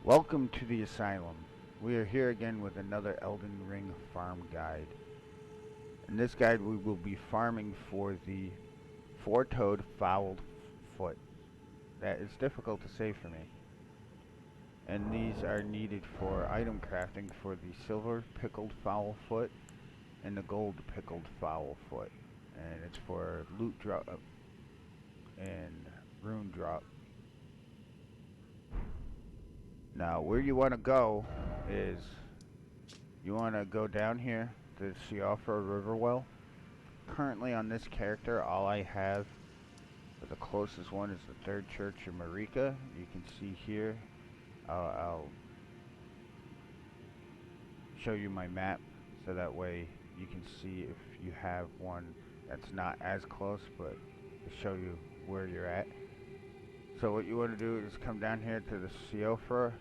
Welcome to the Asylum. We are here again with another Elden Ring farm guide. In this guide we will be farming for the four-toed fowl foot. That is difficult to say for me. And these are needed for item crafting for the silver pickled fowl foot and the gold pickled fowl foot. And it's for loot drop and rune drop. Now where you want to go is you want to go down here to Siofra Riverwell. Currently on this character, all I have, the closest one is the third church in Marika. You can see here, I'll show you my map so that way you can see if you have one that's not as close, but to show you where you're at. So what you want to do is come down here to the Siofra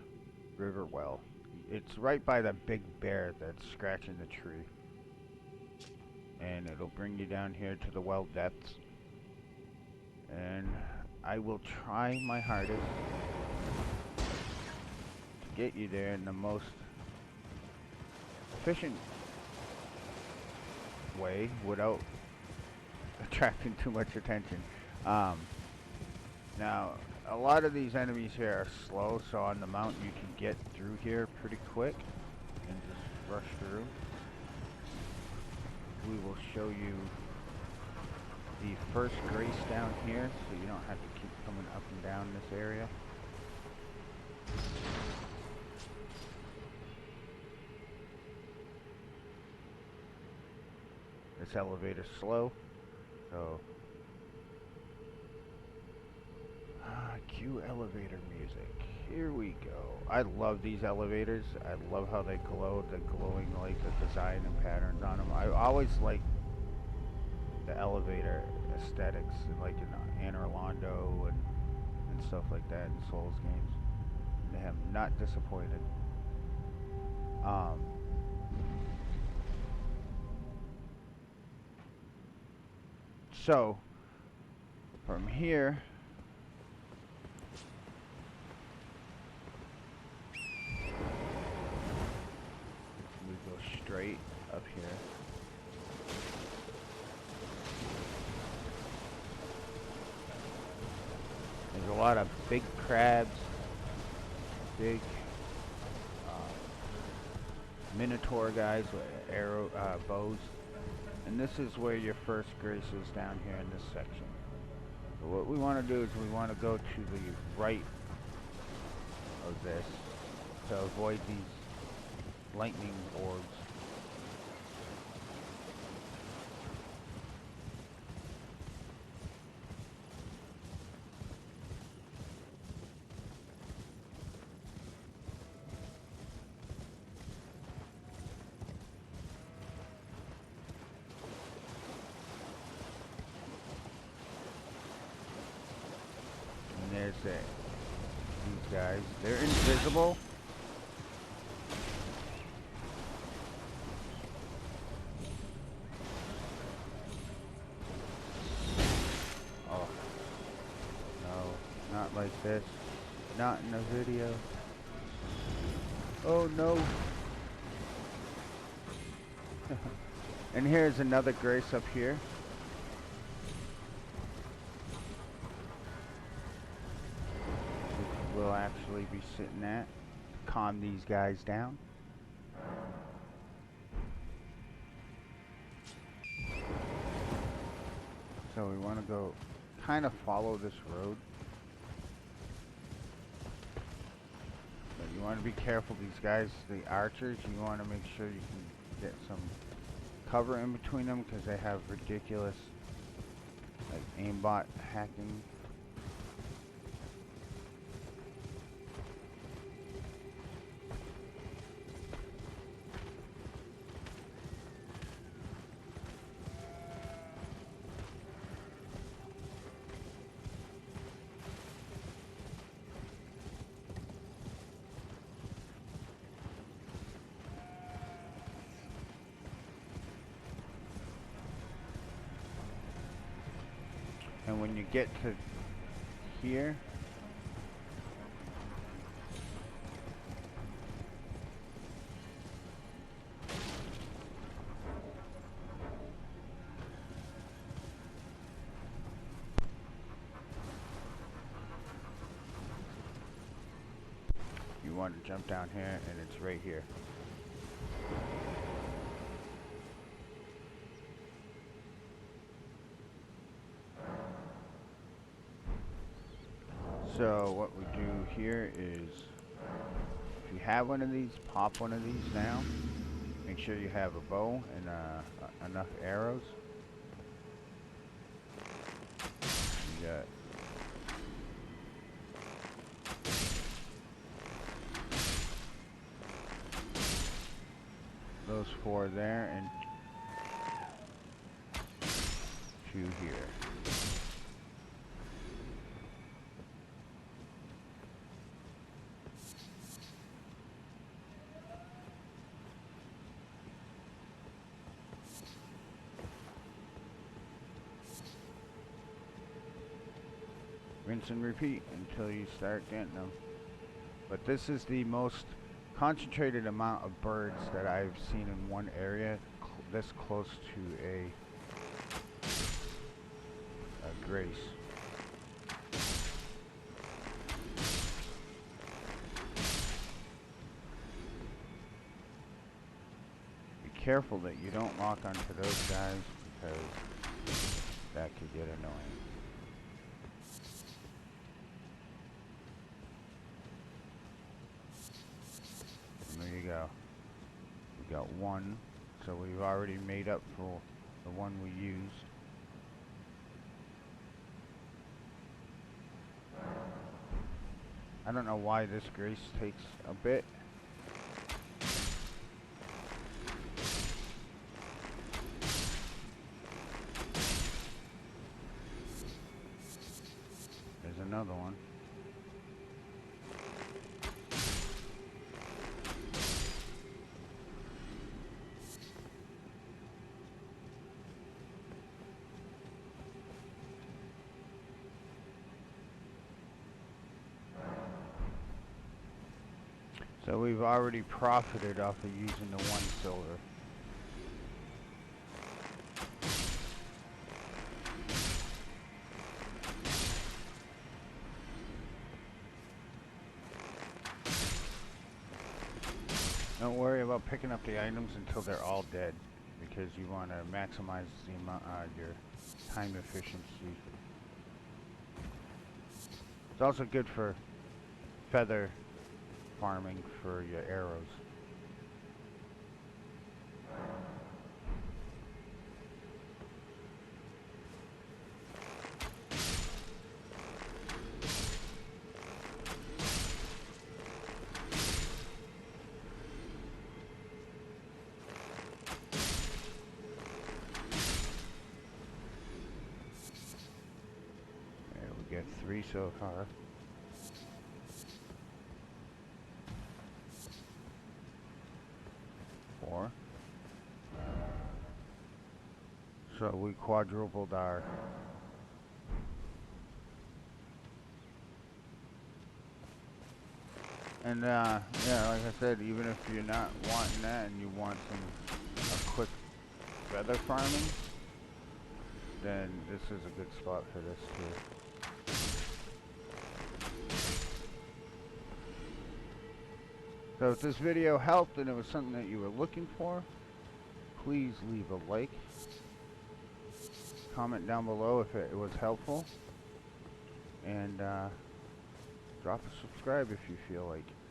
Riverwell. It's right by the big bear that's scratching the tree. And it'll bring you down here to the well depths. And I will try my hardest to get you there in the most efficient way without attracting too much attention. Now, a lot of these enemies here are slow, so on the mountain you can get through here pretty quick and just rush through. We will show you the first grace down here, so you don't have to keep coming up and down this area. This elevator's slow, so cue elevator music. Here we go. I love these elevators. I love how they glow, the glowing like the design and patterns on them. I always like the elevator aesthetics, like in Anor Londo and stuff like that in Souls games. They have not disappointed. So from here we go straight up here. There's a lot of big crabs, big minotaur guys with arrow bows, and this is where your first grace is, down here in this section. So what we want to do is we want to go to the right of this to avoid these lightning orbs. There's these guys. They're invisible. Oh, no, not like this. Not in the video. Oh no. And here's another grace up here. We'll actually be sitting at to calm these guys down. So we want to go kind of follow this road. But you want to be careful, these guys, the archers, you want to make sure you can get some cover in between them because they have ridiculous like aimbot hacking. And when you get to here, want to jump down here, and it's right here. So what we do here is, if you have one of these, pop one of these down. Make sure you have a bow and enough arrows. You got those 4 there and 2 here. Rinse and repeat until you start getting them. But this is the most concentrated amount of birds that I've seen in one area this close to a grace. Be careful that you don't lock onto those guys, because that could get annoying. There you go. We got 1, so we've already made up for the one we used. I don't know why this grace takes a bit. There's another one. So we've already profited off of using the 1 silver. Don't worry about picking up the items until they're all dead, because you want to maximize the amount, your time efficiency. It's also good for feather farming for your arrows. There, we get 3 so far. So we quadrupled our yeah, like I said, even if you're not wanting that and you want a quick feather farming, then this is a good spot for this too. So if this video helped and it was something that you were looking for, please leave a like. Comment down below if it was helpful. And drop a subscribe if you feel like it.